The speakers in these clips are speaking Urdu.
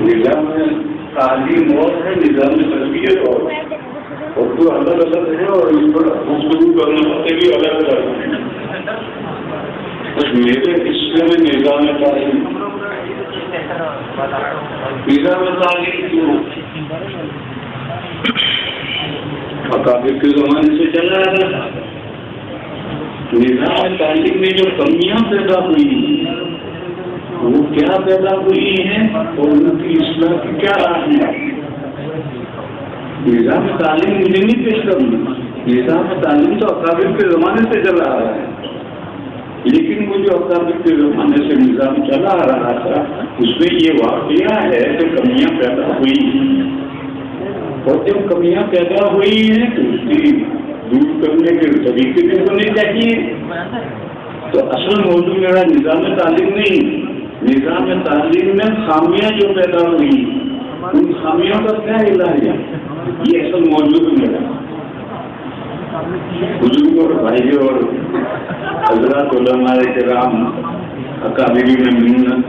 نظام تعلیم اور ہے، نظام تربیت اور تو الگ الگ ہے، اور اس پر گفتگو کرنے والے بھی الگ الگ ہیں. بس میرے حصے میں نظام تعلیم کیوں اکابر کے زمانے سے چلا رہا ہے. نظام تعلیم میں جو کمیاں پیدا ہوئی وہ کیا پیدا ہوئی ہیں اور ان کی اصلاح کی کیا راہ ہے. نظام تعلیم مجھے نہیں پیش کرنا. نظام تعلیم تو اکابر کے زمانے سے چلا آ رہا ہے، لیکن وہ جو اکابر کے زمانے سے نظام چلا آ رہا تھا اس میں یہ واقعہ ہے کہ کمیاں پیدا ہوئی ہیں، اور جب کمیاں پیدا ہوئی ہیں تو اس کی دور کرنے کے طریقے بھی ہونے چاہیے. تو اصل موضوع میرا نظام تعلیم نہیں، نظام تعلیم میں خامیاں جو پیدا ہوئی ان خامیوں کا کیا علاج ہے، یہ اصل موضوع ہے میرا. بزرگ اور بھائی اور حضرات علماء کرام اکابرین میں منت،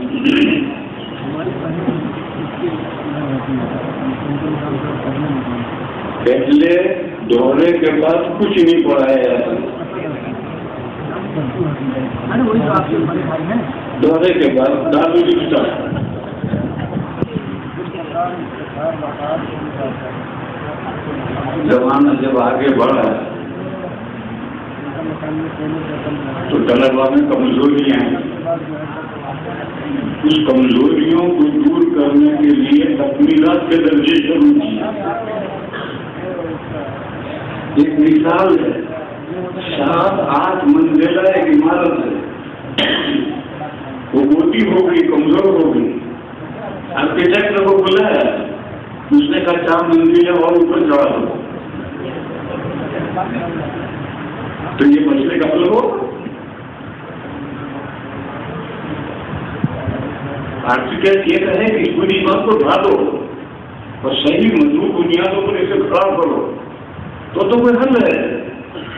پہلے دورے کے بعد کچھ نہیں پڑھایا جاتا. دورے کے بعد دارو لکھتا زمانہ جب آگے بڑھا تو طلبا میں کمزوریاں ہیں. اس کمزوریوں کو دور کرنے کے لیے تکمیلات کے درجے شروع کیے. ایک مثال ہے، 7-8 منزلہ ایک عمارت ہے، وہ موٹی ہو گئی، کمزور ہو گئی. آرکیٹیکٹ کو بلایا، اس نے کہا 4 منزلیں اور اوپر چڑھا دو. تو یہ مسئلے کا حل ہو. آرکیٹیکٹ یہ کہے کہ اس پوری عمارت کو ڈھا دو اور صحیح مضبوط بنیادوں پر اسے کھڑا کرو تو کوئی حل ہے.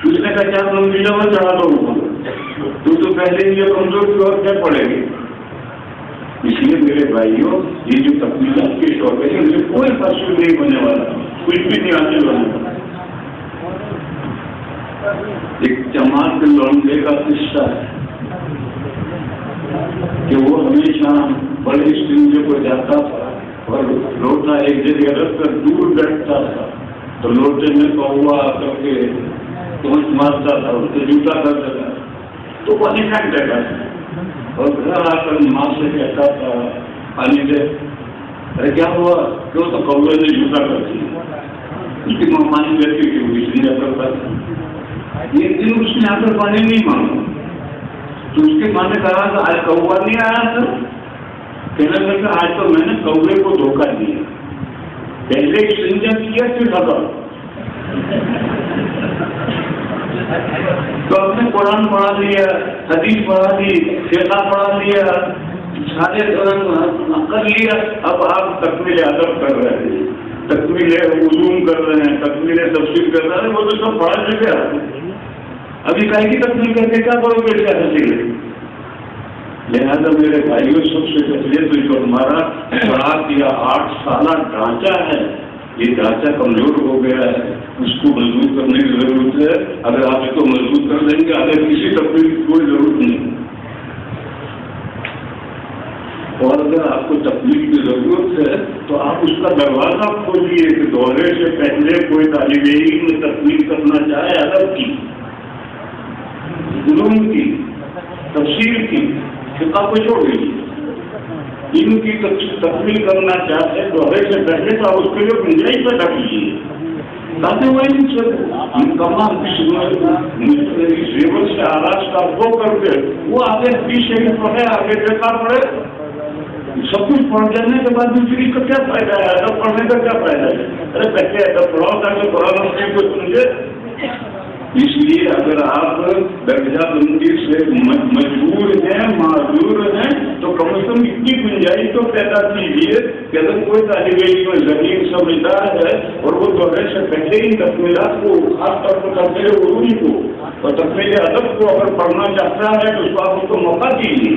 اس نے کہا 4 منزلوں میں چڑھا دو تو پہلے یہ کمزور کی اور کیا پڑے گی. اس لیے میرے بھائیوں یہ جو تکمیلات کے شعبے ہیں اسے کوئی حاصل نہیں ہونے والا، کچھ بھی نہیں حاصل ہونے والا. ایک جماعت کے لوٹنے کا قصہ ہے کہ وہ ہمیشہ بڑے اسٹینجوں کو جاتا تھا اور لوٹا ایک جگہ رکھ کر دور بیٹھتا تھا تو لوٹے میں کوا کر کے پہنچ مارتا تھا، اس کو جوتا کر دیتا تو پانی پھینک دیتا تھا اور گھر آ کر ماں سے کہتا تھا پانی دے. ارے کیا ہوا؟ کیوں؟ تو کوے نے جوتا کر دیا. اس کی ماں پانی دیتی کہ وہ اس لیے کرتا تھا. ایک دن اس نے آ کر پانی نہیں مانگا تو اس کی ماں نے کہا کہ آج کوا نہیں آیا تھا. کہنے لگا آج تو میں نے کوے کو دھوکہ دیا، پہلے استنجا کیا پھر بھگا. تو ہم نے قرآن پڑھا لیا، حدیث پڑھا لی، فقہ پڑھا لیا، سارے کر لیا. اب آپ تکمیل ادب کر رہے ہیں، تکمیل علوم کر رہے ہیں، تکمیل تفسیر کر رہے ہیں، وہ تو سب پڑھا چکے ہیں. ابھی کہیں کی تکمیل کر کے کیا کرو گے؟ کیا حاصل ہے؟ لہٰذا میرے بھائیوں سب سے پہلے تو جو ہمارا 7 یا 8 سالہ ڈھانچہ ہے یہ ڈھانچہ کمزور ہو گیا ہے، اس کو مضبوط کرنے کی ضرورت ہے. اگر آپ اس کو مضبوط کر دیں گے اگر کسی تکمیل کی کوئی ضرورت نہیں. اور اگر آپ کو تکمیل کی ضرورت ہے تو آپ اس کا دروازہ کھولیے کہ دورے سے پہلے کوئی طالب علم تکمیل کرنا چاہے ادب کی، علوم کی، تفسیر کی، فقہ کو چھوڑ دیجیے، ان کی تکمیل کرنا چاہتے ہیں دورے سے پہلے تو اس کے لیے گنجائش پیدا کیجیے تاکہ وہ ان سے تمام زیور سے آراستہ ہو کر کے وہ آگے پیچھے پڑھے، آگے فقہ پڑھے. سب کچھ پڑھ جانے کے بعد دوسری کا کیا فائدہ ہے؟ ادب پڑھنے کا کیا فائدہ ہے؟ ارے پہلے ادب پڑھاؤ تاکہ قرآن مجید کو سمجھے. اس لیے اگر آپ درجہ بندی سے مجبور ہیں، معذور ہیں تو کم از کم اتنی گنجائش تو پیدا کیجیے کہ اگر کوئی طالب علم ذہین سمجھدار ہے اور وہ دورے سے پہلے ہی تکمیلات کو، خاص طور پر تکمیل علوم کو اور تکمیل ادب کو اگر پڑھنا چاہتا ہے تو اس کو آپ اس کو موقع دیجیے.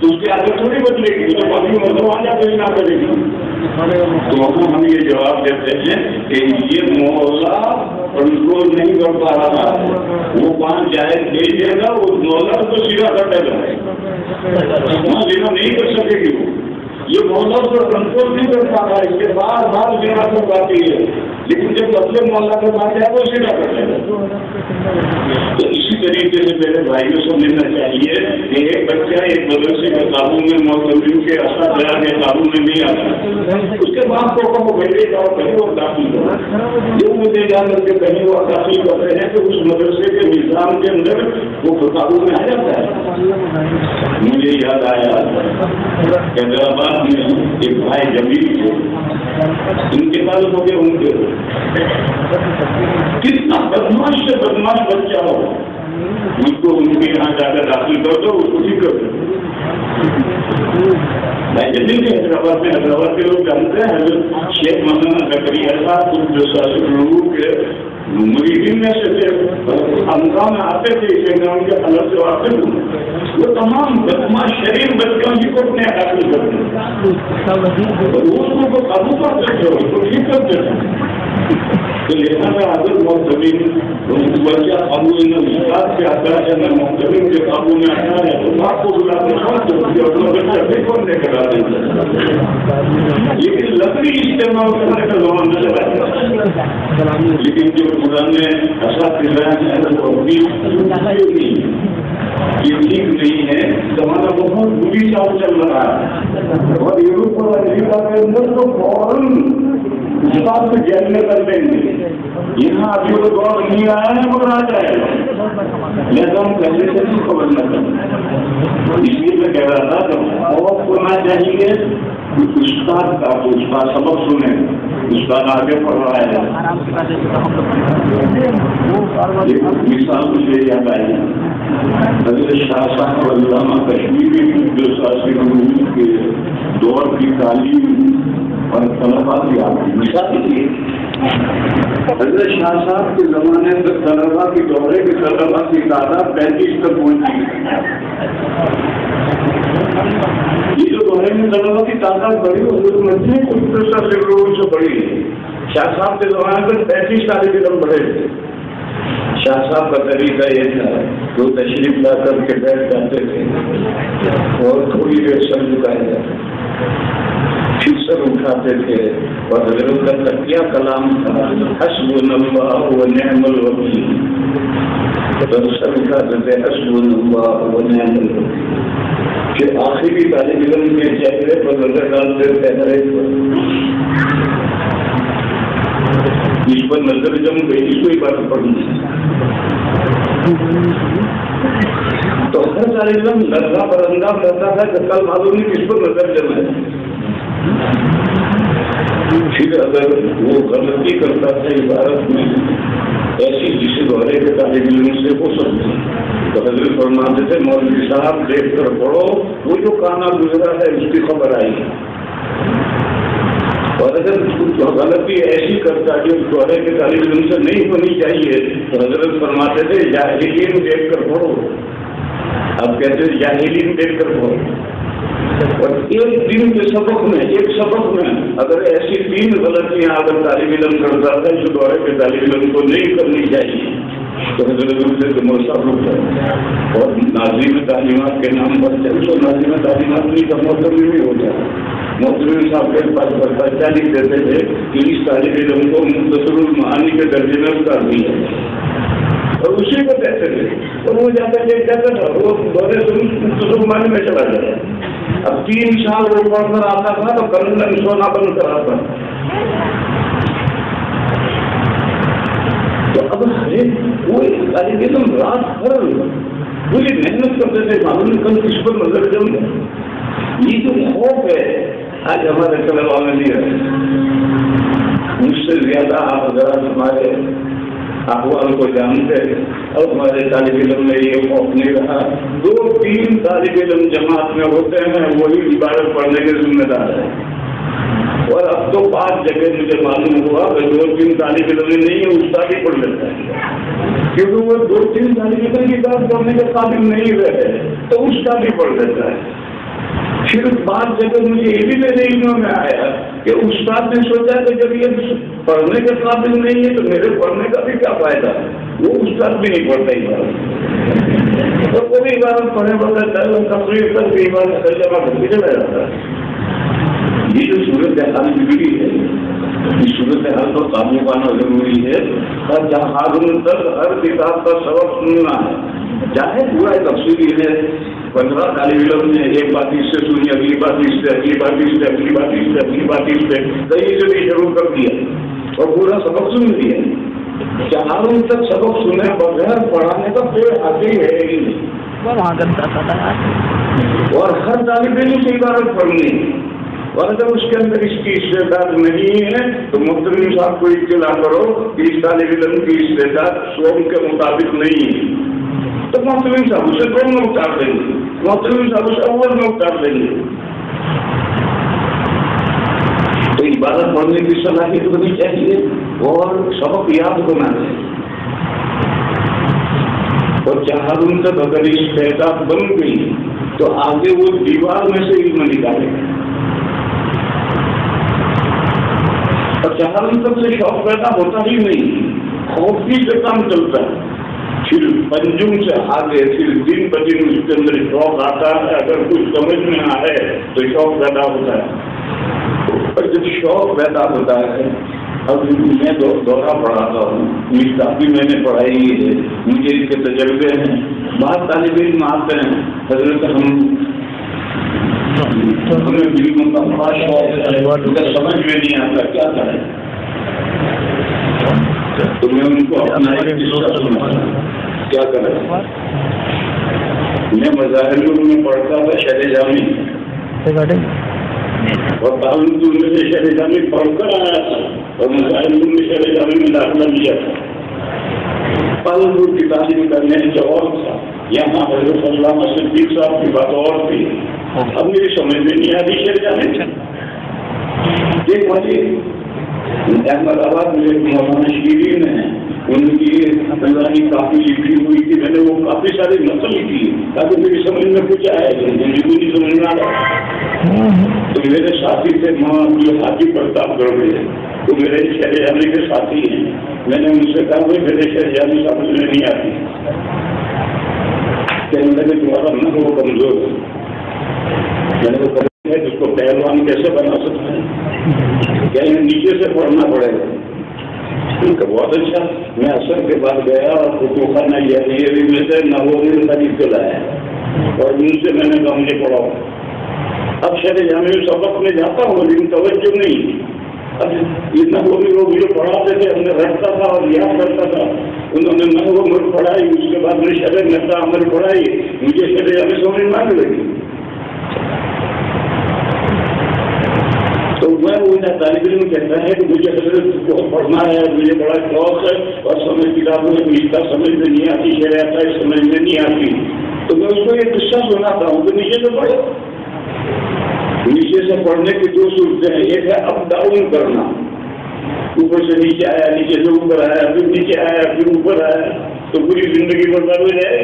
تو اس کی عادت تھوڑی بدلے گی، تو باقی مطلب آ جاتے نہ کرے گی۔ تو ہم یہ جواب دیتے ہیں کہ یہ محلہ کنٹرول نہیں کر پا رہا، وہ 5 جائز دے دے گا، وہ محلہ تو سیدھا کر دے گا، وہاں دینا نہیں کر سکے گی وہ، یہ محلہ پر کنٹرول نہیں کر پا رہا، اس کے بار بار دینا کر پاتی ہے، لیکن جب اپنے محلہ کے بعد جائے تو سیدھا کر دے گا۔ تو اسی طریقے سے میرے بھائیوں سمجھنا چاہیے کہ ایک بچہ ایک مدرسے کے قابو میں معتمدین کے اساتذہ کے قابو میں نہیں آتا، اس کے بعد کو کہو بیٹے جاؤ کہیں اور داخل کرو، جو مجھے جان کر کے کہیں اور داخل کرتے ہیں تو اس مدرسے کے نظام کے اندر وہ قابو میں آ جاتا ہے۔ مجھے یاد آیا حیدرآباد میں ایک بھائی جمیل تھے، ان کے پاس ہو گئے ان کے کتنا بدماش سے بدماش بچہ ہو، اس کو ان کے یہاں جا کر داخل کر دو، اس کو ٹھیک کر دو۔ بھائی جمیل کے حیدرآباد کے لوگ جانتے ہیں حضرت شیخ مولانا زکریا صاحب جو لوگوں کے مریدین میں سے تھے، خانقاہ میں آتے تھے، اسے نام کے حلق سے واقف ہوئے، وہ تمام بدماش شریف بچوں ہی کو اپنے داخل کرتے، اس کو قابو کرتے تھے، اس کو ٹھیک کرتے تھے۔ تو لہٰذا اگر محتمین بچہ قابو میں استاد سے آتا ہے نہ محتمین کے قابو میں آتا ہے تو آپ کو بلا کر اپنا بچہ بھی کون لے کر آتے ہیں، لیکن لکڑی استعمال کرنے کا زمانہ چلا ہے، لیکن جو پرانے اساتذہ ہیں وہ ابھی یہ ٹھیک نہیں ہے، زمانہ بہت بری چال چل رہا ہے، اور یوروپ اور امریکہ کے اندر تو فوراً استاد کو جیل میں کر دیں گے، یہاں ابھی وہ دور نہیں آیا ہے مگر آ جائے گا، لہذا ہم پہلے سے نہیں خبر نہ کریں۔ اس لیے میں کہہ رہا تھا کہ خوف ہونا چاہیے استاد کا، تو استاد سبق سنیں، استاد آگے پڑھ رہا ہے۔ مثال مجھے یاد آئی حضرت شاہ صاحب علامہ کشمیری جو سیاسی علوم کے دور کی تعلیم اور طلبا کی آپ کی مثال تھی، حضرت شاہ صاحب کے زمانے میں طلبا کی دورے کے طلبا کی تعداد 35 تک پہنچی۔ یہ جو دورے میں طلبا کی تعداد بڑی حضرت مجھے کچھ لوگوں سے بڑی ہے، شاہ صاحب کے زمانے میں 35 طالب علم بڑے تھے۔ شاہ صاحب کا طریقہ یہ تھا وہ تشریف لا کر کے بیٹھ جاتے تھے اور تھوڑی دیر سر جھکائے جاتے پھر سر اٹھاتے تھے، اور حضرت کا تقیہ کلام تھا حسبنا اللہ ونعم الوکیل، سر اٹھاتے تھے حسبنا اللہ ونعم الوکیل، کہ آخری طالب علم کے چہرے پر نظر ڈالتے تھے ہر ایک پر، اس پر نظر جم گئی، اس کو ہی بات پڑھنی، تو ہر طالب علم لرزہ پر انداز کرتا تھا کہ کل معلوم نہیں کس پر نظر جمے، پھر اگر وہ غلطی کرتا تھا عبارت میں ایسی جسے دورے کے طالب علم سے ہو سکتی، تو حضرت فرماتے تھے مولوی صاحب دیکھ کر پڑھو، وہ جو کانا گزرا ہے اس کی خبر آئی، اور اگر غلطی ایسی کرتا جو دورے کے طالب علم سے نہیں ہونی چاہیے تو حضرت فرماتے تھے جاہلین دیکھ کر پڑھو، آپ کہتے ہیں جاہلین دیکھ کر پڑھو، اور ایک دن کے سبق میں ایک سبق میں اگر ایسی 3 غلطیاں اگر طالب علم کرتا ہے جو دورے کے طالب علم کو نہیں کرنی چاہیے تو حضرت سے موسیقی ہوتا ہے، اور ناظم تعلیمات کے نام پر چل تو ناظم تعلیمات نہیں کا محترم بھی ہو جائے، محترم صاحب کے پاس بچہ لکھ دیتے تھے کہ اس طالب علم کو مختصر المعانی کے درجے میں اتار دیا اور اسی کو کہتے تھے، اور وہ جاتا کہتا تھا وہ دورے سے مختصر المعانی میں چلا جاتا، اب 3 سال وہ پڑھ کر آتا تھا تو کرنل سونا بند کرا تھا، تو اب وہ طالب علم رات بھر پوری محنت کرتے تھے معلوم کل کس پر نظر جم، یہ جو خوف ہے آج ہمارے طلباء میں نہیں ہے، مجھ سے زیادہ آپ حضرات ہمارے احوال کو جانتے ہیں، اور ہمارے طالب علم میں یہ خوف نہیں رہا، 2-3 طالب علم جماعت میں ہوتے ہیں وہی عبادت پڑھنے کے ذمہ دار ہے، اور اب تو 5 جگہ مجھے معلوم ہوا کہ 2-3 طالب علم نہیں ہے استاد ہی پڑھ لیتا ہے، کیونکہ وہ 2-3 طالب علم کی بات کرنے کے قابل نہیں رہے تو استاد ہی پڑھ لیتا ہے، پھر بعض جگہ مجھے یہ بھی میرے علم میں آیا کہ استاد نے سوچا کہ جب یہ پڑھنے کے قابل نہیں ہے تو میرے پڑھنے کا بھی کیا فائدہ، وہ استاد بھی نہیں پڑھتا ہی بات، تو کبھی بار پڑھنے والا تقریر کر کے بار ترجمہ کر کے چلا جاتا ہے۔ یہ جو صورت حال بگڑی ہے، اس صورت حال پر قابو پانا ضروری ہے، اور جہاں تک ہر کتاب کا سبق سننا ہے، چاہے پورا تفصیلی ہے، 15 طالب علم نے ایک بات اس سے سنی، اگلی بات اس سے، اگلی بات اس سے، اگلی بات اس سے، اگلی بات اس سے، کہیں سے بھی شروع کر دیا اور پورا سبق سن دیا۔ چہاروں تک سبق سنے بغیر پڑھانے کا کوئی حق ہی ہے ہی نہیں، اور ہر طالب علم سے عبارت پڑھنی، اور اگر اس کے اندر اس کی استعداد نہیں ہے تو محترم صاحب کو اطلاع کرو کہ اس طالب علم کی استعداد سوم کے مطابق نہیں ہے، تو محترم صاحب اسے دو میں اتار دیں گے، محترم صاحب اسے اول میں اتار دیں گے۔ تو عبادت پڑھنے کی صلاحیت ہونی چاہیے اور سبق یاد ہونا چاہیے، اور چہاروں تک اگر استعداد بن گئی تو آگے وہ دیوار میں سے علم نکالے گا، اور چہاروں تک سے شوق پیدا ہوتا ہی نہیں، خوفی سے کام چلتا ہے، پھر پنجم سے آگے پھر دن بدن اس کے اندر شوق آتا ہے، اگر کچھ سمجھ میں آئے تو شوق پیدا ہوتا ہے، اور جب شوق پیدا ہوتا ہے، اب میں دورہ پڑھاتا ہوں، کافی میں نے پڑھائی ہے، مجھے اس کے تجربے ہیں، بعض طالب علم آتے ہیں حضرت ہمیں علموں کا بڑا شوق ہے، سمجھ میں نہیں آتا کیا کریں، تو میں ان کو اپنا کیا کریں، میں مظاہر میں پڑھتا تھا شرح جامی، اور تعلق میں سے شرح جامی پڑھ کر آیا تھا، اور مظاہر میں شرح جامی میں داخلہ لیا تھا، تعلق کی تعلیم کرنے کا اور تھا، یہاں حضرت علامہ صدیق صاحب کی بات اور تھی، اب میری سمجھ میں نہیں آتی شرح جامی۔ ایک وجہ احمد آباد میں مولانا شیرین ہیں، ان کی اللہ کافی لکھی ہوئی تھی، میں نے وہ کافی ساری نقل کی تاکہ میری سمجھ میں کچھ آئے، نہیں سمجھ میں آیا، تو میرے ساتھی تھے ماں جو حاجی پرتاپ گڑھ میں، تو میرے شہر جانے کے ساتھی ہیں، میں نے ان سے کہا بھائی میرے شہر جانے سمجھ میں نہیں آتی، کہنے لگے تمہارا نہ وہ کمزور ہے، میں نے وہ کمزور ہے جس کو پہلوان کیسے بنا سکتے ہیں، کہیں نیچے سے پڑھنا پڑے گا، ان کا بہت اچھا، میں اثر کے بعد گیا اور کتب خانہ یہ میں سے نووی خرید کے لایا، اور ان سے میں نے کہا مجھے پڑھاؤ، اب شہر جامع سبق میں جاتا ہوں لیکن توجہ نہیں، اب اتنا وہ بھی وہ مجھے پڑھاتے تھے، ہم نے رکھتا تھا اور یاد کرتا تھا، انہوں نے نحو عمل پڑھائی، اس کے بعد میں شرح نحو عمل پڑھائی، مجھے شرح جامع سمجھ میں آنے لگی، تو میں وہ طالب علم کہتا ہے کہ مجھے حضرت بہت پڑھنا ہے، مجھے بڑا شوق ہے، اور سمجھ کتابوں میں ملتا سمجھ میں نہیں آتی، شرح آتا ہے سمجھ میں نہیں آتی، تو میں اس کو یہ قصہ سناتا ہوں کہ نیچے سے پڑھو، نیچے سے پڑھنے کی دو صورتیں ہیں، ایک ہے اپ ڈاؤن کرنا، اوپر سے نیچے آیا، نیچے سے اوپر آیا، پھر نیچے آیا، پھر اوپر آیا، تو پوری زندگی برباد ہو جائے،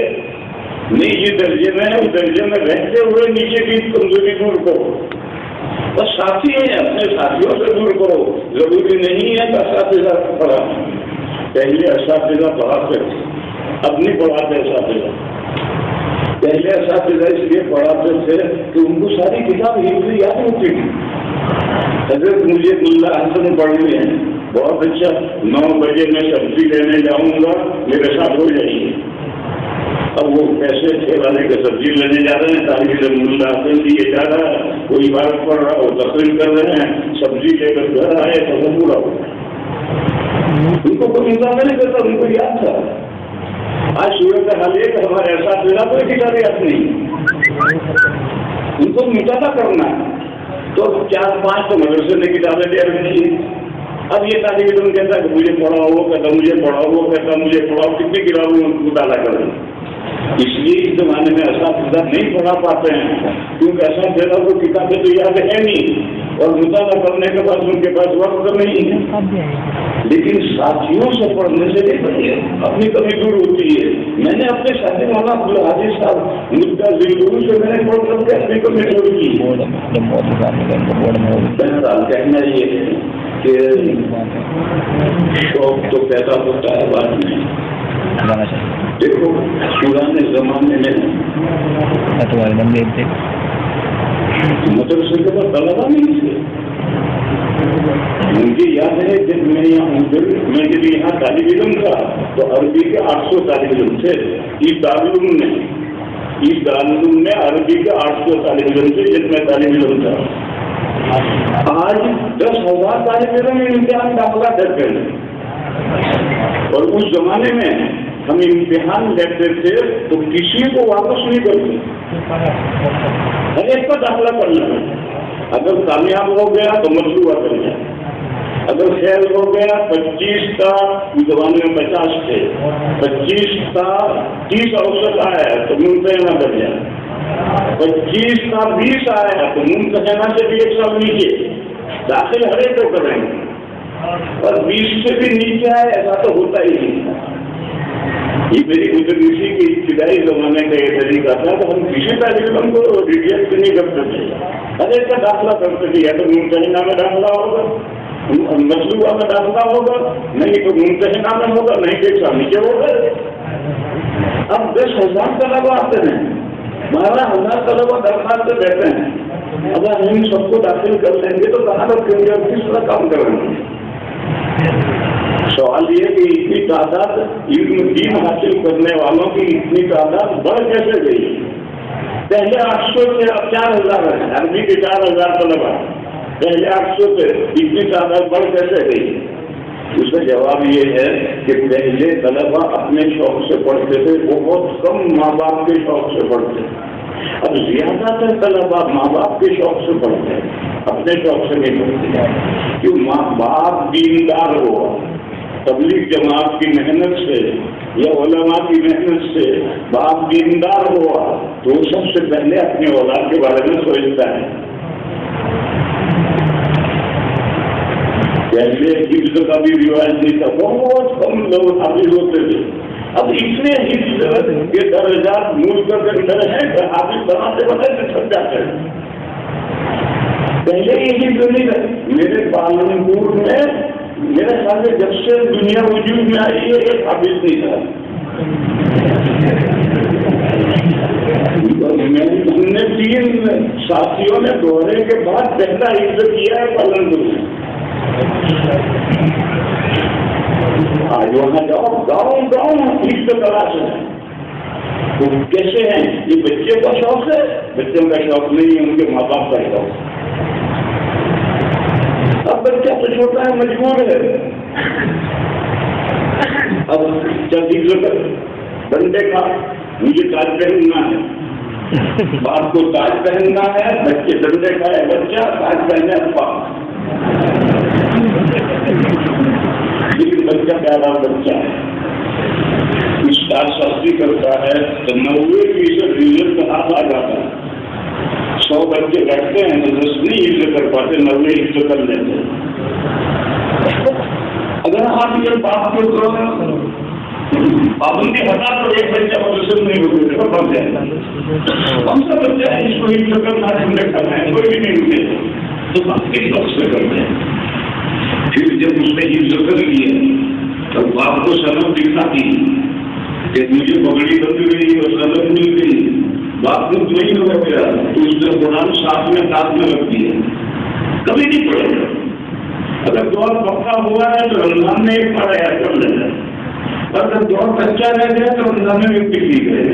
نیچے درجے میں اس درجے میں رہتے ہوئے نیچے کی کمزوری دور کرو، بس ساتھی ہیں اپنے ساتھیوں سے دور کرو، ضروری نہیں ہے کہ اساتذہ پڑھا، پہلے اساتذہ پڑھاتے اب نہیں پڑھاتے اساتذہ، پہلے اساتذہ اس لیے پڑھاتے تھے کہ ان کو ساری کتاب حفظ یاد ہوتی تھی، حضرت مجھے ملا حسن پڑھنی ہے، بہت اچھا، 9 بجے میں سبزی لینے جاؤں گا، میرے ساتھ ہو جائیے، اب وہ پیسے ٹھیلانے کے سبزی لینے جا رہے ہیں، طالب علم ملا حسن لیے جا رہا ہے، کوئی عبادت پڑھ رہا ہو، تقریر کر رہے ہیں، سبزی لے کر گھر آئے تو وہ پورا ہو، ان کو کوئی انتظام نہیں کرتا، ان کو یاد تھا، آج صورت حال یہ کہ ہمارے اساتذہ کوئی کتاب یاد نہیں، ان کو مطالعہ کرنا ہے، تو 4-5 تو مدرسے نے کتابیں دے رکھی ہیں، اب یہ طالب علم کہتا ہے کہ مجھے پڑھاؤ، وہ کہتا مجھے پڑھاؤ، وہ کہتا مجھے پڑھاؤ، کتنی کتابوں میں مطالعہ کر رہے ہیں، اس لیے اس زمانے میں اساتذہ نہیں پڑھا پاتے ہیں کیونکہ اساتذہ کو کتابیں تو یاد ہے نہیں اور مطالعہ کرنے کے بعد ان کے پاس وقت نہیں ہے. لیکن ساتھیوں سے پڑھنے سے نہیں پڑھی ہے، اپنی کمی دور ہوتی ہے. میں نے اپنے ساتھی مولانا عبدالحاجی صاحب مدعا ضرور سے میں نے پڑھ کر کے اپنی کمی دور کی. بہرحال کہنا یہ ہے کہ شوق تو پیدا ہوتا ہے بعد میں. دیکھو پرانے زمانے میں مدرسے کے بعد طلبا نہیں تھے. مجھے یاد ہے جب میں جب یہاں طالب علم تھا تو عربی کے 800 طالب علم تھے. اس دارالعلوم میں عربی کے 800 طالب علم تھے جب میں طالب علم تھا. آج 10,000 طالب علم امتحان داخلہ کرتے ہیں. اور اس زمانے میں ہم امتحان لیتے تھے تو کسی کو واپس نہیں کرتے، ہر ایک کا داخلہ کرنا. اگر کامیاب ہو گیا تو مطلوبہ کر گیا، اگر فیل ہو گیا 25 کا اس زمانے میں 50 تھے، 25 کا 30 اوسط آیا تو ممتحنہ کر گیا، 25 کا 20 آیا تو ممتحنہ سے بھی 1 سال نیچے داخل ہر ایک کو کریں گے. اور 20 سے بھی نیچے آئے ایسا تو ہوتا ہی نہیں. یہ میری مدرسی کی ابتدائی زمانے کا یہ طریقہ تھا کہ ہم کسی طالب علم کو ریجیکٹ نہیں کرتے تھے، ہر ایک کا داخلہ کرتے تھے. یا تو ممتحنہ میں داخلہ ہوگا، مطلوبہ میں داخلہ ہوگا، نہیں تو ممتحنہ میں ہوگا، نہیں تو 1 سال نیچے ہوگا. اب 10,000 طلبا آتے ہیں، 12,000 طلبا درخواست دیتے ہیں. اگر ہم سب کو داخل کر لیں گے تو کہاں رکھیں گے اور کس طرح کام کریں گے؟ سوال یہ کہ اتنی تعداد علم دین حاصل کرنے والوں کی اتنی تعداد بڑھ کیسے گئی؟ پہلے 800 سے اب 4,000 ہے. عربی کے 4,000 طلبا، پہلے 800 سے اتنی تعداد بڑھ کیسے گئی؟ اس کا جواب یہ ہے کہ پہلے طلبا اپنے شوق سے پڑھتے تھے، بہت کم ماں باپ کے شوق سے پڑھتے تھے. اب زیادہ تر طلبا ماں باپ کے شوق سے پڑھتے ہیں، اپنے شوق سے نہیں پڑھتے. کیوں؟ ماں باپ دیندار ہوا، تبلیغ جماعت کی محنت سے یا علماء کی محنت سے باپ دیندار ہوا تو وہ سب سے پہلے اپنے اولاد کے بارے میں سوچتا ہے. پہلے حفظ کا بھی رواج نہیں تھا، بہت کم لوگ حافظ ہوتے تھے. اب اتنے حفظ کے درجات ملک کے اندر ہیں کہ حافظ بناتے بناتے تھک جاتے ہیں. پہلے یہ حفظ نہیں تھا. میرے پالنپور میں میرے خیال میں جب سے دنیا وجود میں آئی ہے ایک حافظ نہیں تھا. ہم نے 3 ساتھیوں نے دوہرے کے بعد پہلا حفظ کیا ہے پالنپور میں. آج وہاں جاؤ گاؤں حفظ تلاش ہے. تو کیسے ہیں؟ یہ بچے کا شوق ہے؟ بچوں کا شوق نہیں ہے، ان کے ماں باپ کا شوق. اب بچہ تو چھوٹا ہے، مجبور ہے. اب چل کر بندے کا مجھے تاج پہننا ہے، باپ کو تاج پہننا ہے، بچے ڈنڈے کا ہے، بچہ تاج پہنے ابا. لیکن بچہ پیارا بچہ ہے، اسٹار سختی کرتا ہے تو 90% ریزلٹ ہاتھ آ جاتا ہے. 100 بچے بیٹھتے ہیں تو 10 نہیں حفظ کر پاتے، 90 حفظ کر لیتے. اگر آپ یہ باپ کو پابندی ہٹا تو ایک بچہ مدرسے نہیں ہوتے تو بن جائے گا. کون سا بچہ ہے اس کو حفظ کرنا کرنا ہے؟ کوئی بھی نہیں ہوتے تو باپ کے شوق سے کرتے ہیں. پھر جب اس نے حفظ کر لیا تو باپ کو سبق دکھاتی کہ مجھے پگڑی بن گئی اور سبق مل گئی، باپ کو نہیں ہو گیا تو اس نے قرآن ساتھ میں ہاتھ میں رکھ دیا، کبھی نہیں پڑھے گا. اگر دور پکا ہوا ہے تو رمضان میں ایک پڑھا ہے کر لینا، اور اگر دور کچا رہ گیا تو رمضان میں ایک لکھ گئے.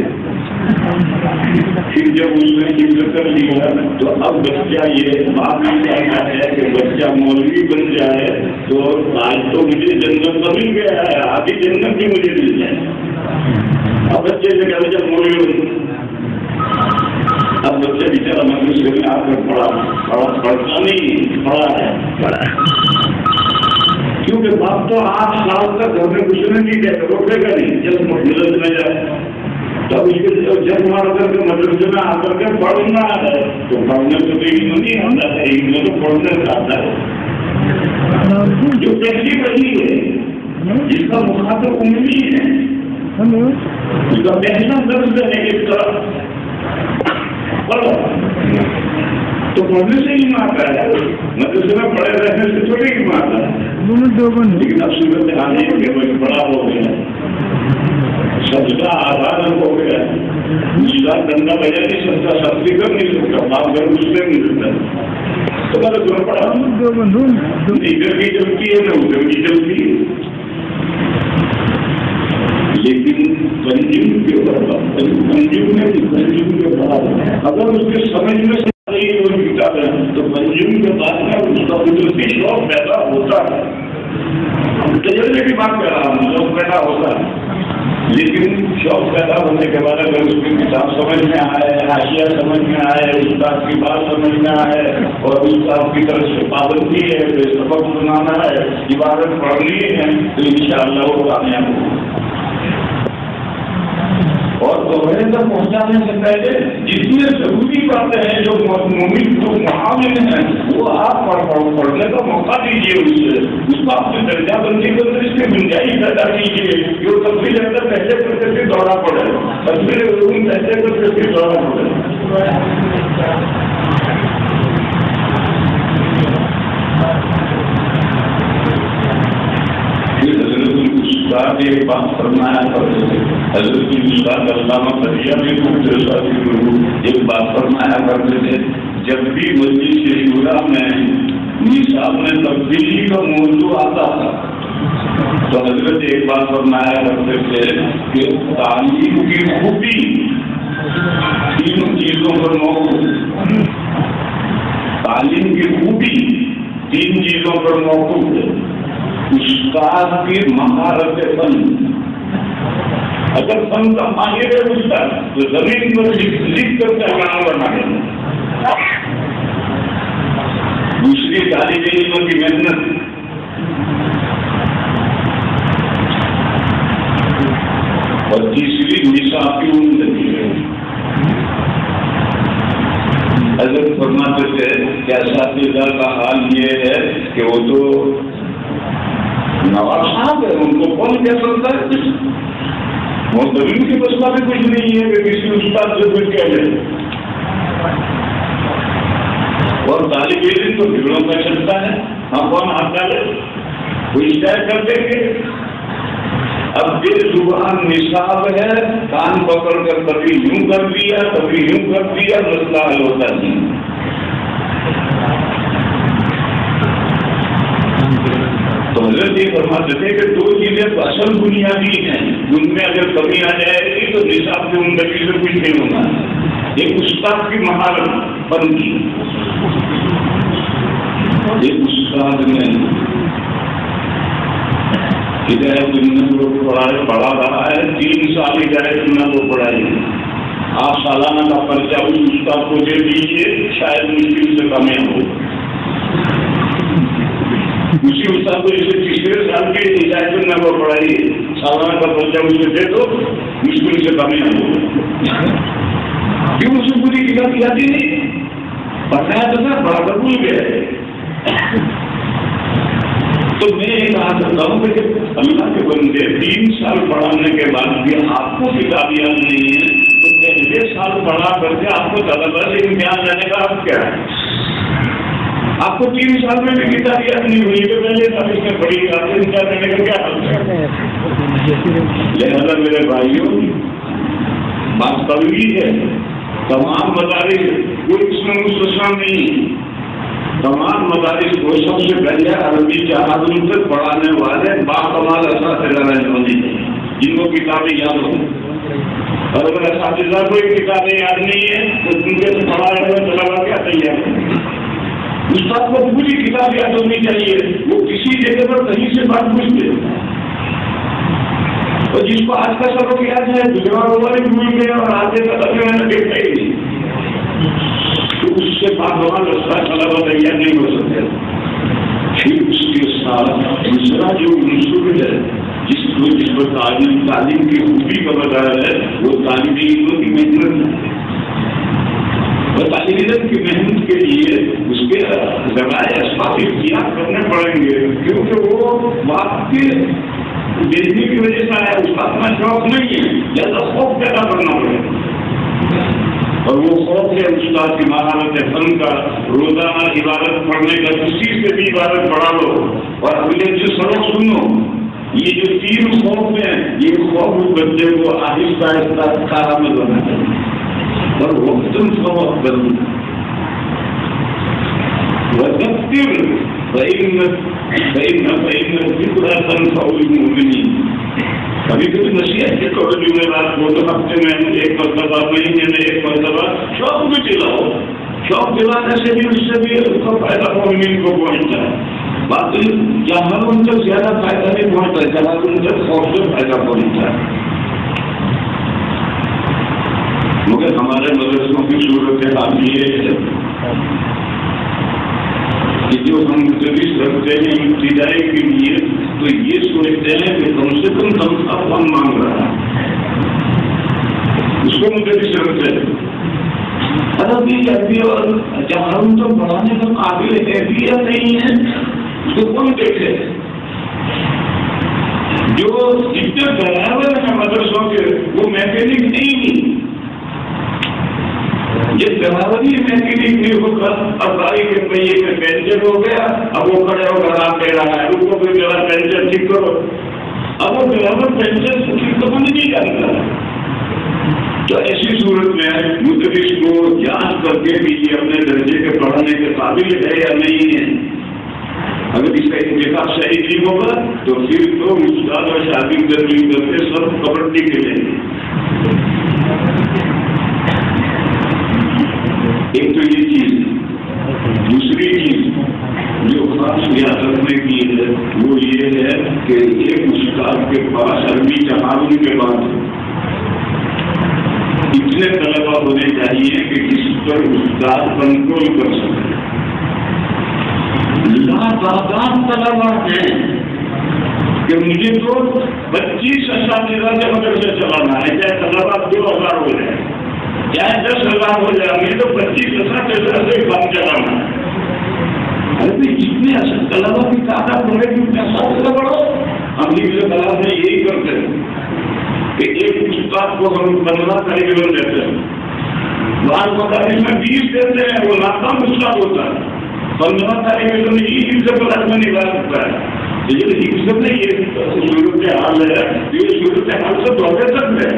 پھر جب اس نے حفظ کر لیا تو اب بچہ یہ باپ چاہتا ہے کہ بچہ مولوی بن جائے تو آج تو مجھے جنت تو مل گیا ہے، آدھی جنت بھی مجھے مل جائے. اب بچے سے کہا جب مولوی بن، اب بچے بیچارہ مدرسے میں آ کر پڑھتا نہیں، پڑھا ہے. کیونکہ باپ تو 8 سال تک گھر میں کچھ نہیں دے گا، روکے گا نہیں. جب مدرسے میں جائے جب جب ہمارا کر کے مدرسے میں آ کر کے پڑھنا ہے تو پڑھنے سے تو علم نہیں آتا ہے، علم تو پڑھنے سے آتا ہے. جو پہلی وہی ہے جس کا مخاطب امی ہے، اس کا پہلا درد ہے اس کا پڑھو تو پڑھنے سے علم آتا ہے. مدرسے میں پڑھے رہنے سے تھوڑی علم آتا ہے. لیکن اب صورت آنے کے کوئی بڑا ہو گیا، سجدہ آزاد ہو گیا، اس کا دندا بجا نہیں سکتا، سبزی کر نہیں سکتا، باپ گھر اس سے نہیں سکتا. تو میں نے پڑھا ادھر کی چلتی ہے نہ ادھر کی چلتی ہے. لیکن کنجوم کے بعد اگر اس کے سمجھ میں کتاب ہے تو کنجوم کے بعد میں اس کا قدرتی شوق پیدا ہوتا ہے. تجربے کی بات کر رہا ہوں، شوق پیدا ہوتا ہے. لیکن شوق پیدا ہونے کے بعد اگر اس کی کتاب سمجھ میں آئے، حاشیہ سمجھ میں آئے، استاد کی بات سمجھ میں آئے اور استاد کی طرف سے پابندی ہے، سبق سنانا ہے، عبادت پڑھنی ہے، تو انشاءاللہ وہ کامیاب ہوگا. اور دوہرے تک پہنچانے سے پہلے جتنے ضروری باتیں ہیں جو مومن جو معامل ہیں وہ آپ پڑھنے کا موقع دیجیے. اس کو آپ کی درجہ بندی کے اندر اس کی گنجائش پیدا کیجیے. جو تفصیل اندر پہلے کرتے پھر دوڑا پڑے، تفصیل علوم پہلے کرتے پھر دوڑا پڑے. حضرت ایک بات فرمایا کرتے تھے، حضرت استاد علامہ فضیہ بھی ایک بات فرمایا کرتے تھے، جب بھی مجلس شورا میں نصاب میں تبدیلی کا موضوع آتا تھا تو حضرت ایک بات فرمایا کرتے تھے کہ تعلیم کی خوبی تین چیزوں پر موقوف، تعلیم کی خوبی تین چیزوں پر موقوف ہے. استاد کی مہارت فن، اگر فن کا ماہر ہے استاد تو زمین پر لکھ کر کے نام بنائے. دوسری طالب علموں کی محنت، اور تیسری نصاب کی عمدگی ہے. حضرت فرماتے تھے کہ اساتذہ کا حال یہ ہے کہ وہ تو نواب صاحب ہے، ان کو کون کہہ سکتا ہے کچھ؟ وہ زمین کی مسئلہ بھی کچھ نہیں ہے کہ کسی استاد سے کچھ کہہ لے. اور طالب علم تو بگڑوں کا چلتا ہے، ہم کون ہاتھ ڈالے کوئی شکایت کر دیں گے. اب بے زبان نصاب ہے، کان پکڑ کر کبھی یوں کر دیا کبھی یوں کر دیا، مسئلہ حل ہوتا نہیں. تو حضرت یہ فرماتے تھے کہ دو چیزیں اصل بنیادی ہیں، ان میں اگر کمی آ جائے گی تو نصاب کی عمدگی سے کچھ نہیں ہونا. ایک استاد کی مہارت فن کی، ایک استاد نے ہدایت کو پڑھا رہا ہے، 3 سال ہدایت کو پڑھائی. آپ سالانہ کا خرچہ اس استاد کو دے دیجیے، شاید مشکل سے کامیاب ہو. اسی استاد کو جسے تیسرے سال کے ہدایت کو پڑھائی، سالانہ کا خرچہ اسے دے دو، مشکل سے کامیاب ہو. کیوں اسے پوری کتاب یاد ہی نہیں بتایا تو سر بڑا بھول گیا. تو میں یہ کہا کرتا ہوں کہ اللہ کے بندے 3 سال پڑھانے کے بعد بھی آپ کو کتاب یاد نہیں ہے تو پہلے سال پڑھا کر کے آپ کو طلبہ سے امتحان لینے کا آپ کیا ہے؟ آپ کو 3 سال میں بھی کتاب یاد نہیں ہوئی تو پہلے سال اس میں بڑی کتاب سے امتحان لینے کا کیا حل ہے؟ لہذا میرے بھائیوں بات کڑوی ہے. تمام مدارس کوئی اس میں مستثنا نہیں، تمام مدارس کو سب سے پہلے عربی جہازوں تک پڑھانے والے باکمال اساتذہ ہونے چاہیے جن کو کتابیں یاد ہوں. اور اگر اساتذہ کو کتابیں یاد نہیں ہے تو ان کے پڑھانے میں طلبہ کیا تیار ہے؟ استاد کو پوری کتاب یاد ہونی چاہیے، وہ کسی جگہ پر کہیں سے بات پوچھتے. اور جس کو آج کا سبق یاد ہے دوسرا والے بھول گئے اور آگے سبق میں نے دیکھا ہی نہیں، تو اس سے بات وہاں رستہ طلبہ تیار نہیں ہو سکتے. پھر اس کے ساتھ دوسرا جو عنصر ہے جس پر تعلیم کی خوبی کا بتایا ہے وہ طالب علموں کی محنت ہے، اور طالب علم کی محنت کے لیے اس کے ذرائع اسباب اختیار کرنے پڑیں گے، کیونکہ وہ بات کے دیکھنے کی وجہ سے آیا، اس کا اپنا شوق نہیں ہے، زیادہ خوف پیدا کرنا پڑے گا، اور وہ خوف ہے استاد کی مہارت فن کا، روزانہ عبادت پڑھنے کا، کسی سے بھی عبادت پڑھا لو اور اگلے جو سبق سنو، یہ جو تین خوف ہیں یہ خوف بچے کو آہستہ آہستہ کارآمد بنا چاہیے، اور وقتاً فوقتاً وذکر فإن الذکر تنفع المؤمنین۔ کبھی کبھی نصیحت کے طور جمعرات کو تو ہفتے میں ایک مرتبہ، مہینے میں ایک مرتبہ شوق بھی دلاؤ، شوق دلانے سے بھی اس سے بھی اس کا فائدہ مومنین کو پہنچتا ہے، باقی جہاں ان تک زیادہ فائدہ نہیں پہنچتا، جہاں ان تک خوف سے فائدہ پہنچتا ہے۔ مگر ہمارے مدرسوں کی صورت حال یہ ہے کہ جو ہم مدرس رکھتے ہیں ابتدائی کے لیے تو یہ سوچتے ہیں کہ کم سے کم تنخواہ کون مانگ رہا ہے، اس کو مدرس رکھتے ہیں، عربی اور جہاں ہم تو پڑھانے کا قابل اہلیت نہیں ہے، اس کو کون دیکھے؟ جو جتنے ڈرائیور ہیں مدرسوں کے وہ میکینک نہیں، یہ ڈرائیور ہی میکینک نہیں ہوگا، اب گاڑی کے پہیے میں پینچر ہو گیا، اب وہ کھڑے ہو کر آپ کہہ رہا ہے ان کو کوئی ذرا پینچر ٹھیک کرو، اب وہ ڈرائیور پینچر ٹھیک کرنا نہیں جانتا۔ تو ایسی صورت میں مدرس کو جانچ کر کے بھی یہ اپنے درجے کے پڑھانے کے قابل ہے یا نہیں ہے، اگر اس کا انتخاب صحیح نہیں ہوگا تو پھر تو استاد اور شاگرد مل کر کے سب کبڈی کھیلیں گے۔ ایک تو یہ چیز، دوسری چیز جو خاص یاد رکھنے کی ہے وہ یہ ہے کہ ایک استاد کے پاس عربی تعاون کے بعد اتنے طلبہ ہونے چاہیے کہ جس پر استاد کنٹرول کر سکے۔ لاتعداد طلبہ ہیں کہ مجھے تو 25 اساتذہ سے مدرسہ چلانا ہے، چاہے طلبہ 2000 ہو جائے چاہے 10,000 ہو جائے، مجھے تو 25 اساتذہ سے کام چلانا ہے۔ ارے جتنے طلبہ کی تعداد بڑھے گی اتنے اساتذہ بڑھو۔ ہم یہ طلبہ میں یہی کرتے ہیں کہ ایک استاد کو ہم 15 طالب علم دیتے ہیں، بعض مدارس میں 20 دیتے ہیں، وہ ناکام استاد ہوتا ہے، 15 طالب علم یہ سے کلاس میں نکال سکتا ہے، لیکن حفظ میں یہ صورت حال ہے، یہ صورت حال سے دوڑے تک ہے۔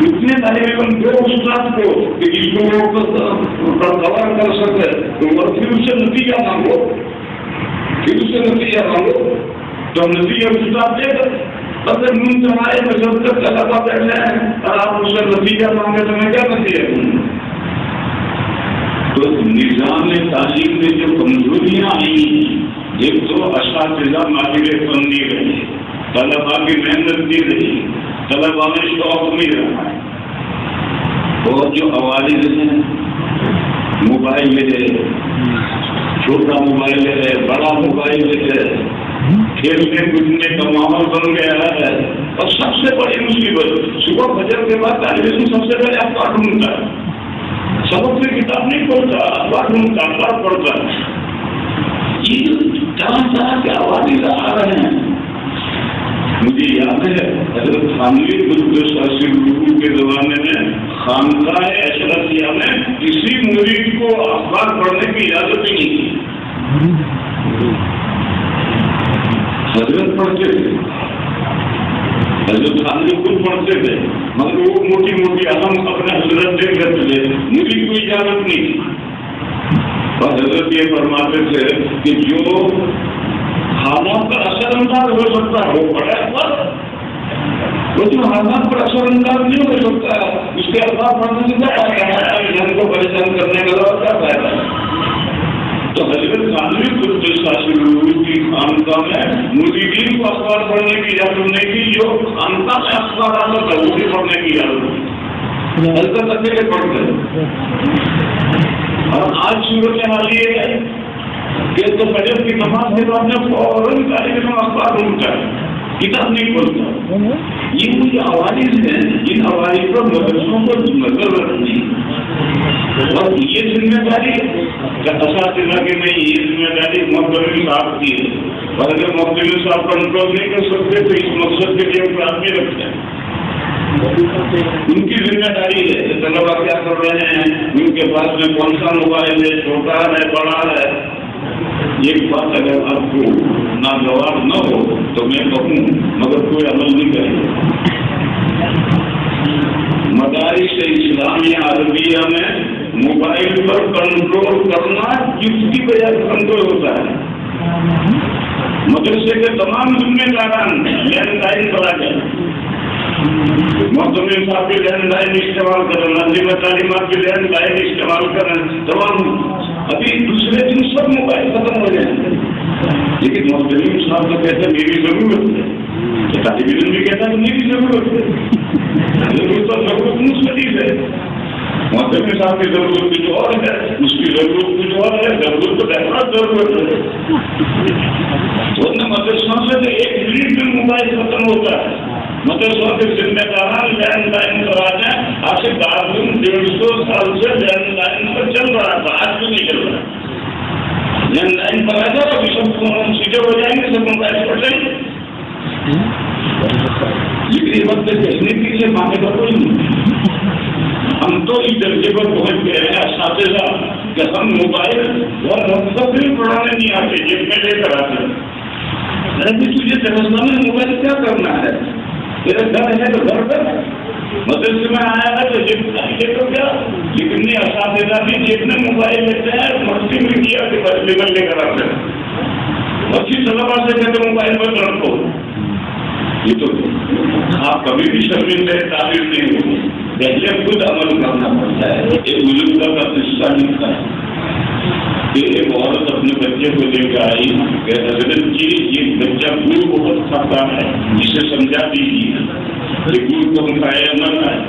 اتنے طالب علم دو استاد کو کہ جس کو کور کر سکے اور پھر اس سے نتیجہ مانگو، پھر اس سے نتیجہ مانگو تو نتیجہ استاد دے گا۔ اگر منتظر میں جب تک طلبہ بیٹھے ہیں اور آپ اس سے نتیجہ مانگے تو میں کیا نتیجہ دوں؟ تو نظام تعلیم میں جو کمزوریاں آئی، ایک تو اساتذہ ماہر فن نہیں رہے، طلبہ کی محنت نہیں رہی، طلبہ میں شوق نہیں رہا، اور جو عوالد ہیں موبائل ہے، چھوٹا موبائل ہے، بڑا موبائل ہے، کھیلنے کودنے کا ماحول بن گیا ہے، اور سب سے بڑی مصیبت صبح فجر کے بعد طالب علم سب سے پہلے اخبار ڈھونڈتا ہے، سبق میں کتاب نہیں پڑھتا، اخبار ڈھونڈتا، اخبار پڑھتا ہے۔ یہ جہاں جہاں کے عوالد آ رہے ہیں، مجھے یاد ہے حضرت خانوی قدس سرور کے زمانے میں خانقاہ اشرفیہ میں کسی مرید کو اخبار پڑھنے کی اجازت ہی نہیں تھی، حضرت پڑھتے تھے، حضرت خانوی خود پڑھتے تھے، مگر وہ موٹی موٹی اہم اپنے حضرت دیکھ کرتے تھے، مرید کو اجازت نہیں تھی۔ اور حضرت یہ فرماتے تھے کہ جو حالات پر اثر انداز ہو سکتا ہے وہ پڑھے اخبار، وہ جو حالات پر اثر انداز نہیں ہو سکتا ہے اس کے اخبار پڑھنے سے کیا فائدہ ہے، جن کو پریشان کرنے کا کیا فائدہ ہے۔ تو حضرت خانوی قدس سرور کی خانقاہ میں مریدین کو اخبار پڑھنے کی اجازت نہیں تھی، جو خانقاہ میں اخبار آتا تھا وہ بھی پڑھنے کی اجازت نہیں، حضرت اکیلے پڑھتے۔ اور آج صورت حال یہ ہے کہ تو فجر کی نماز کے بعد میں فوراً طالب علم اخبار ڈھونڈتا ہے، کتاب نہیں پڑھتا. یہ کچھ عوارض ہیں جن عوارض پر مدرسوں کو نظر رکھنی اور یہ ذمہ داری اساتذہ کی نہیں، یہ ذمہ داری محترم صاحب کی ہے. اور اگر محترم صاحب کنٹرول نہیں کر سکتے تو اس مقصد کے لیے آدمی رکھتے ہیں. ان کی ذمہ داری ہے طلبا کیا کر رہے ہیں، ان کے پاس میں کون سا موبائل ہے، چھوٹا ہے بڑا ہے. ایک بات اگر آپ کو ناگوار نہ ہو تو میں کہوں مگر کوئی عمل نہیں کرے. مدارس اسلامیہ عربیہ میں موبائل پر کنٹرول کرنا کس کی وجہ سے کنٹرول ہوتا ہے؟ مدرسے کے تمام ذمہ داران لینڈ لائن پر آ جائیں. محتمل صاحب بھی لینڈ لائن استعمال کریں، نظیم تعلیمات بھی لینڈ لائن استعمال کریں. تمام ابھی دوسرے دن سب موبائل ختم ہو جائیں. لیکن محتمل صاحب تو کہتے ہیں میری ضرورت ہے، طالب علم بھی کہتا ہے میری ضرورت ہے. ضرورت تو ضرورت مستقل ہے. محتمل صاحب کی ضرورت کچھ اور ہے، اس کی ضرورت کچھ اور ہے. ضرورت تو بہتر ضرورت ہے. ورنہ مدرسوں سے تو ایک منٹ میں موبائل ختم ہوتا ہے. مدرسوں کے ذمہ داران لینڈ لائن پر آ جائیں. آخر 150 سال سے لینڈ لائن پر چل رہا تھا، آج بھی نہیں چل رہا. لینڈ لائن پر آ جائے ابھی سب سیدھے ہو جائیں گے، سب موبائل پڑ جائیں گے. لیکن یہ وقت کہنے کے لیے مانے کا کوئی نہیں. ہم تو اس درجے پر پہنچ گئے ہیں اساتذہ کہ ہم موبائل اور مستقبل پڑھانے نہیں آتے، جیب میں لے کر آتے. تجھے درسنا میں موبائل کیا کرنا ہے؟ تیرا گھر ہے تو گھر پر، مدرسے میں آیا ہے تو جیب لے کر کیا. لیکن نہیں، اساتذہ بھی جیب میں موبائل لیتے ہیں، مسجد میں کیا کہ بس لے کر آتے ہیں. مسجد طلبا سے کہتے موبائل پر رکھو. یہ تو آپ کبھی بھی شرمندہ تعبیر نہیں ہوگی. پہلے خود عمل کرنا پڑتا ہے. ایک بزرگ کا قصہ لکھتا ہے کہ ایک عورت اپنے بچے کو لے کر آئی کہ حضرت جی یہ بچہ گڑ بہت کھاتا ہے، اسے سمجھا دیجیے کہ گڑ کو ہم کھائے نہ کھائے.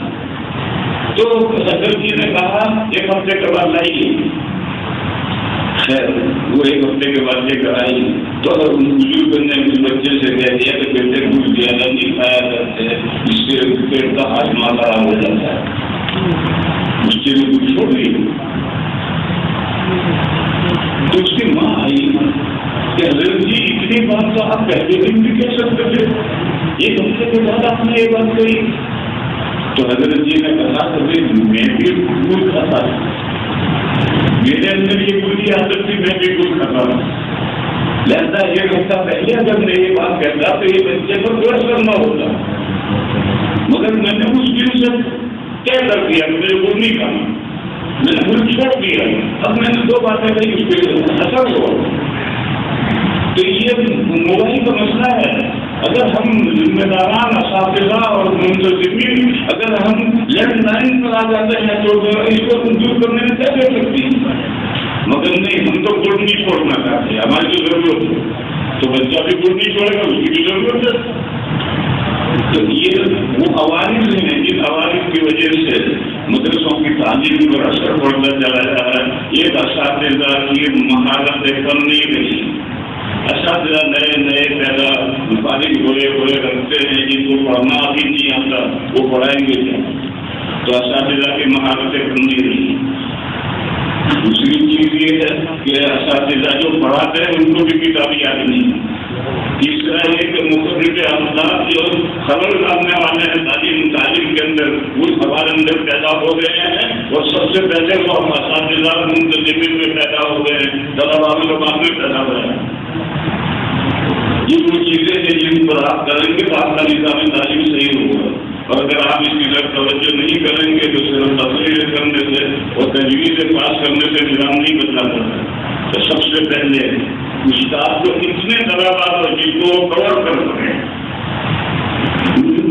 تو حضرت جی نے کہا ایک ہفتے کے بعد لائیے. خیر وہ ایک ہفتے کے بعد لے کر آئی تو بزرگ نے اس بچے سے کہہ دیا کہ بیٹے گڑ زیادہ نہیں کھایا کرتے، اس سے پیٹ کا ہاضمہ خراب ہو جاتا ہے. بچے نے کچھ چھوڑ دی. تو اس کی ماں آئی کہ حضرت جی اتنی بات تو آپ پہلے دن بھی کہہ سکتے تھے، ایک ہفتے کے بعد آپ نے یہ بات کہی. تو حضرت جی نے کہا کہ میں بھی گڑ کھاتا ہوں، میرے اندر یہ بری عادت تھی، میں بھی گڑ کھاتا ہوں. لہذا ایک ہفتہ پہلے اگر میں یہ بات کہتا تو یہ بچے پر غور کرنا ہوتا. مگر میں نے اس دن سے کیا کر دیا، مجھے گڑ نہیں کھانا، میں نے گڑ چھوڑ دیا. اب میں نے 2 باتیں کہی، اس پہ اثر ہوا. تو یہ موبائل کا مسئلہ ہے. اگر ہم ذمہ داران اساتذہ اور منتظمین اگر ہم لینڈ لائن پر آ جاتے ہیں تو اس کو دور کرنے میں کیا کر سکتی ہیں؟ مگر نہیں، ہم تو گڑ نہیں چھوڑنا چاہتے. ہماری تو ضرورت ہے تو بچہ بھی گڑ نہیں چھوڑے گا، اس کی بھی ضرورت ہے. تو یہ وہ عوارض ہیں جن عوارض کی وجہ سے مدرسوں کی تعلیم پر اثر پڑتا چلا جا رہا ہے. یہ اساتذہ کی مہارتیں کم نہیں رہی. اساتذہ نئے پیدا فارغ ہوئے رکھتے ہیں جن کو پڑھنا ابھی نہیں آتا، وہ پڑھائیں گے کیا؟ تو اساتذہ کی مہارتیں کم نہیں رہی. دوسری چیز یہ ہے کہ اساتذہ جو پڑھاتے ہیں ان کو بھی کتاب یاد نہیں. تیسرا یہ کہ مختلف افراد جو خبر ڈالنے والے ہیں تعلیم کے اندر وہ ہمارے اندر پیدا ہو گئے ہیں، اور سب سے پہلے وہ ہم اساتذہ منتظمین میں پیدا ہو گئے ہیں، طلباء میں بعد میں پیدا ہوئے ہیں. یہ وہ چیزیں ہیں جن پر آپ کریں گے تو آپ کا نظام تعلیم صحیح ہوگا. اور اگر آپ اس کی طرف توجہ نہیں کریں گے تو صرف تفریح کرنے سے اور تجویز سے پاس کرنے سے نظام نہیں بدلا کرتا. تو سب سے پہلے استاد کو اتنے طلباء اور جن کو کور کر سکیں.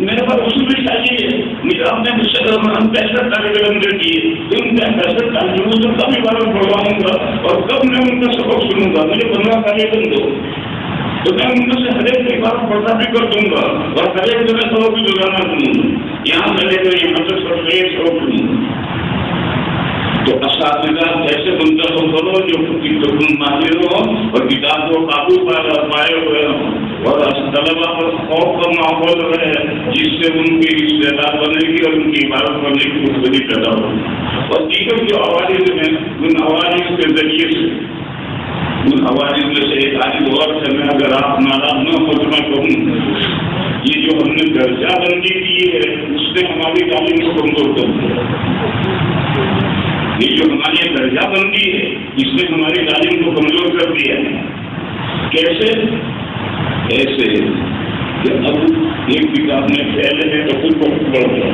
میرے پاس اصول بھی چاہیے. نظام نے مجھ سے ہم 65 طالب علم دے دیے، ان 65 طالب علموں سے کبھی بار پڑھواؤں گا اور کب میں ان کا سبق سنوں گا. مجھے 15 طالب علم دو تو میں ان میں سے ہر ایک بار پردہ بھی کر دوں گا اور ہر ایک جگہ سبق بھی روزانہ دوں گا. یہاں سے لے کر یہاں سے سب سے ایک سبق دوں گا. تو اساتذہ ایسے منتخب کرو جو ماہر ہو اور کتاب کو قابو پائے ہوئے ہوں اور طلبا پر خوف کا ماحول رہے جس سے ان کی استعداد بنے گی اور ان کی عبادت بننے کی مستقبل پیدا ہوگی. اور دیگر جو عوارض ہیں ان عوارض کے ذریعے سے ان عوارض میں سے ایک عالم غور سے میں اگر آپ ناراض نہ ہو تو میں کہوں یہ جو ہم نے درجہ بندی کی ہے اس نے ہماری تعلیم کو کمزور کر دیا. یہ جو ہماری درجہ بندی ہے اس نے ہماری تعلیم کو کمزور کر دیا. کیسے؟ ایسے کہ اب ایک کتاب میں پھیلے ہیں تو خود بہت بڑھ گیا.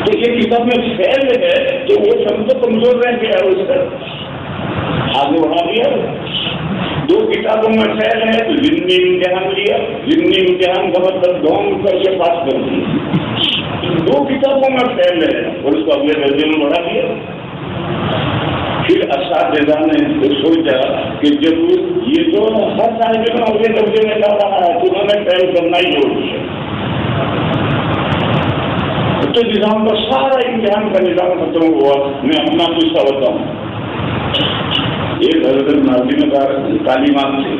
تو یہ کتاب میں پھیل ہے تو وہ سب تو کمزور رہ گیا اس کا آگے بڑھا دیا. دو کتابوں میں پھیل ہے تو ضمنی امتحان لیا, ضمنی امتحان کا مطلب دونوں کر کے پاس کر دیا. دو کتابوں میں پھیل ہے اور اس کو اگلے درجے میں بڑھا دیا. پھر اساتذہ نے سوچا کہ جب یہ تو ہر طالب علم اگلے درجے میں جا رہا ہے تو انہوں نے فیل کرنا ہی چھوڑ دیا. تو نظام کا سارا امتحان کا نظام ختم ہوا. میں اپنا قصہ بتاؤں. ایک حضرت ناظرین تعلیمات تھے.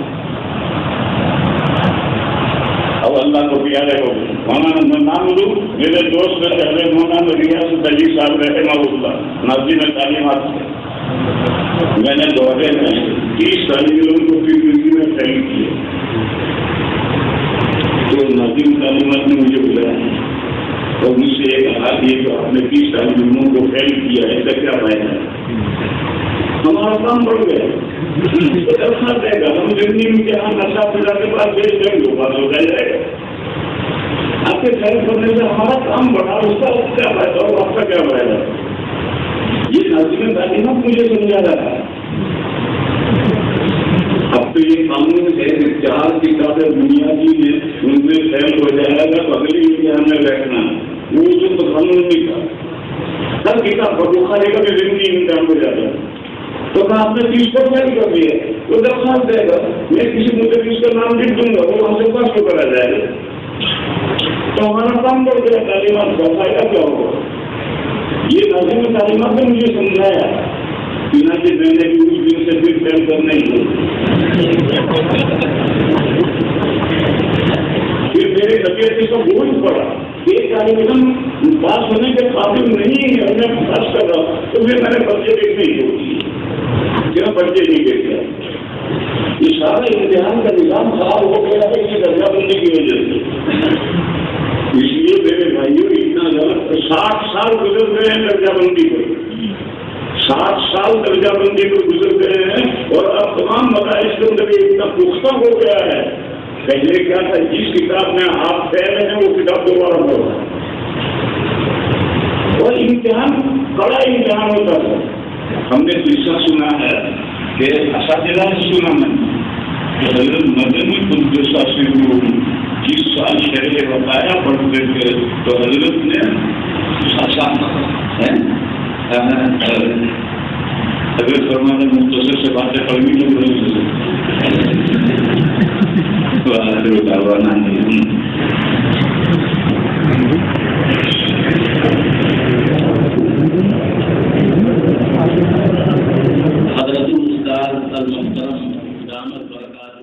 اب اللہ کو پیارے ہو گئے. مولانا نام لوں میرے دوست میں حضرت مولانا ریاست علی صاحب رحمہ اللہ ناظرین تعلیمات تھے. میں نے دورے میں 30 طالب علم کو پھر میں فیل کیے. تو ناظرین تعلیمات نے مجھے بلایا اور مجھ سے یہ کہا کہ جو آپ نے 30 طالب علموں کو فیل کیا ہے اس کا کیا فائدہ ہے؟ ہمارا کام بڑھ گیا. ایسا رہے گا ہم زندگی امتحان اساتذہ کے پاس بھیج دیں گے بات ہو جائے گا. آپ کے فیل کرنے سے ہمارا کام بڑھا اس کا کیا فائدہ اور آپ کا کیا فائدہ؟ یہ ناظرین تعلیمات مجھے سمجھا رہا ہے. اب تو یہ قانون ہے کہ 4 کتابیں بنیادی ہیں ان میں فیل ہو جائے گا تو اگلی امتحان میں بیٹھنا وہ تو قانون نہیں تھا. ہر کتاب پر بخاری کا بھی زندگی امتحان ہو جاتا ہے. تو آپ نے 30 کو فیل کر دیا وہ درخواست دے گا میں کسی مدت اس کا نام لکھ دوں گا وہ ہم سے پاس کو کرا جائے گا. تو ہمارا کام بڑھ گیا. تعلیمات کا فائدہ کیا ہوگا؟ یہ ناظرین تعلیمات نے مجھے سمجھایا بنا کہ میں نے بھی اس دن سے پھر فیل کرنا ہی. پھر میرے طبیعت کو بوجھ پڑا. ایک طالب علم پاس ہونے کے قابل نہیں ہے میں پاس کر رہا ہوں تو پھر میں نے بچے دیکھنے ہی چھوڑ دیے. کیا بچے نہیں دیکھتے؟ یہ سارا امتحان کا نظام خراب ہو گیا ہے اس درجہ بندی کی وجہ سے. اس لیے میرے بھائیوں اتنا زیادہ 60 سال گزر گئے ہیں درجہ بندی کو. 60 سال درجہ بندی کو گزر گئے ہیں اور اب تمام مدارس کے اندر اتنا پختہ ہو گیا ہے. پہلے کیا تھا جس کتاب میں آپ فیل ہیں وہ کتاب دوبارہ پڑھو اور امتحان بڑا امتحان ہوتا تھا. ہم نے قصہ سنا ہے کہ اساتذہ سے سنا میں حضرت مدنی قدس سے جس سال شرح بتایا پڑھتے تھے تو حضرت نے حضرت فرمانے مختصر سے باتیں پڑھنی لگ رہی حضرت استاد المحترم دامت برکات